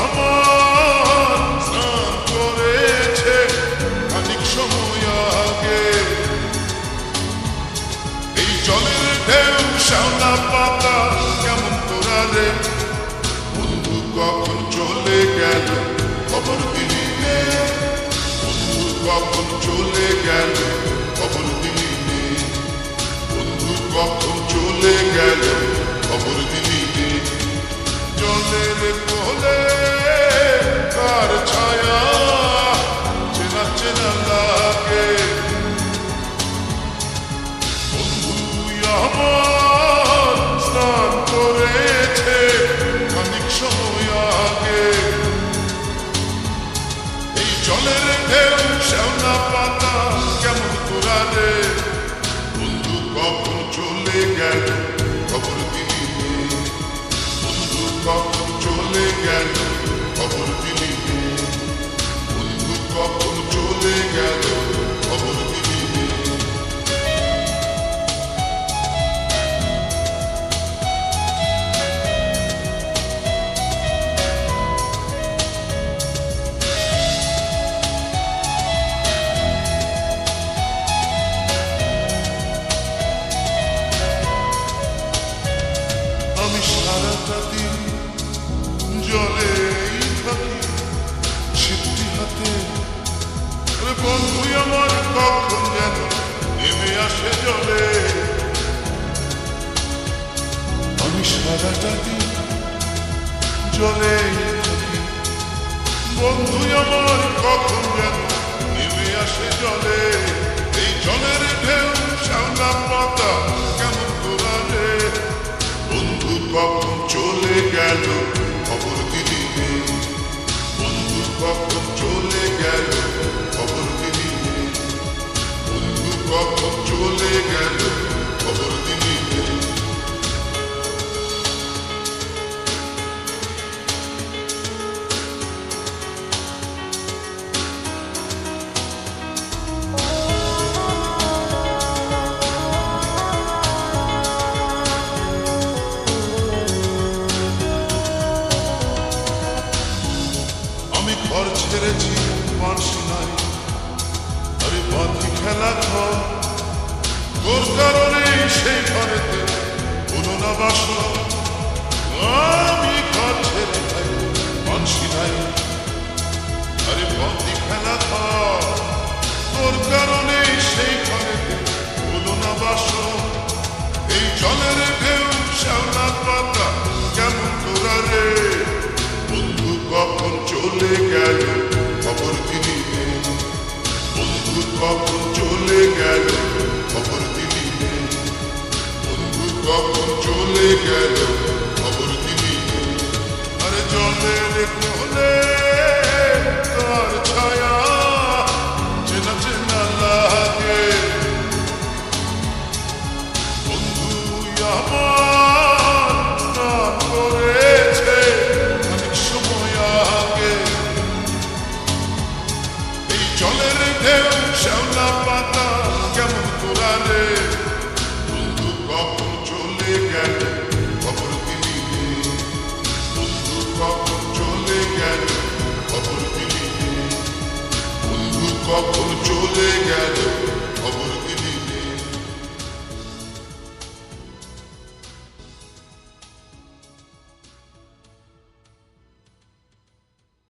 আমার স্নান করেছে খানিক সময় আগে। এই জলের ঢেউ শ্যাওলা পাতা কেমন তোরা রে, বন্ধু কখন চলে গেল খবর দিলি নে, বন্ধু কখন চলে গেল খবর দিলি নে, বন্ধু কখন চলে গেল খবর দিলি নে। জলের কোলে কার ছায়া চেনা চেনা লাগে, বন্ধু আমার স্নান করেছে খানিক সময় আগে। এই জলের ঢেউ শ্যাওলা পাতা কেমন তোরা রে, বন্ধু কখন চলে গেল খবর দিলি নে, বন্ধু কখন চলে গেল খবর দিলি নে, বন্ধু কখন চলে গেল খবর দিলি নে। আমি সারাটা দিন জলেই থাকি ছিপটি হাতে, বন্ধু আমার কখন যেন নেমে আসে জলে। আমি সারাটা দিন জলেই থাকি, বন্ধু আমার কখন যেন নেমে আসে জলে। এই জলের ঢেউ শ্যাওলা পাতা কেমন তোরা রে, বন্ধু কখন চলে গেল খবর দিলি নে, বন্ধু কখন চলে গেল খবর দিলি নে, বন্ধু কখন চলে গেল খবর দিলি নে। আমি ঘর ছেড়েছি পারছি নাই, আরে বাঁধি খেলা ঘর, তোর কারণে সেই ঘরেতে হলো না বাসা। আমি ঘর ছেড়ে যাই পারছি নাই, আরে বাঁধি খেলা ঘর, তোর কারণে সেই ঘরেতে হলো না বাসা। এই জলের ঢেউ শ্যাওলা পাতা কেমন তোরা রে, বন্ধু কখন চলে গেল খবর দিলি নে, বন্ধু কখন চলে গেল খবর দিলি নে, বন্ধু কখন চলে গেল খবর দিলি নে। আরে জলের কোলে কার ছায়া চেনা চেনা লাগে, বন্ধু আমার স্নান করেছে খানিক সময় আগে। এই জলের ঢেউ শ্যাওলা পাতা কেমন তোরা রে, বন্ধু কখন চলে গেল খবর দিলি নে, বন্ধু কখন চলে গেল খবর দিলি নে, বন্ধু কখন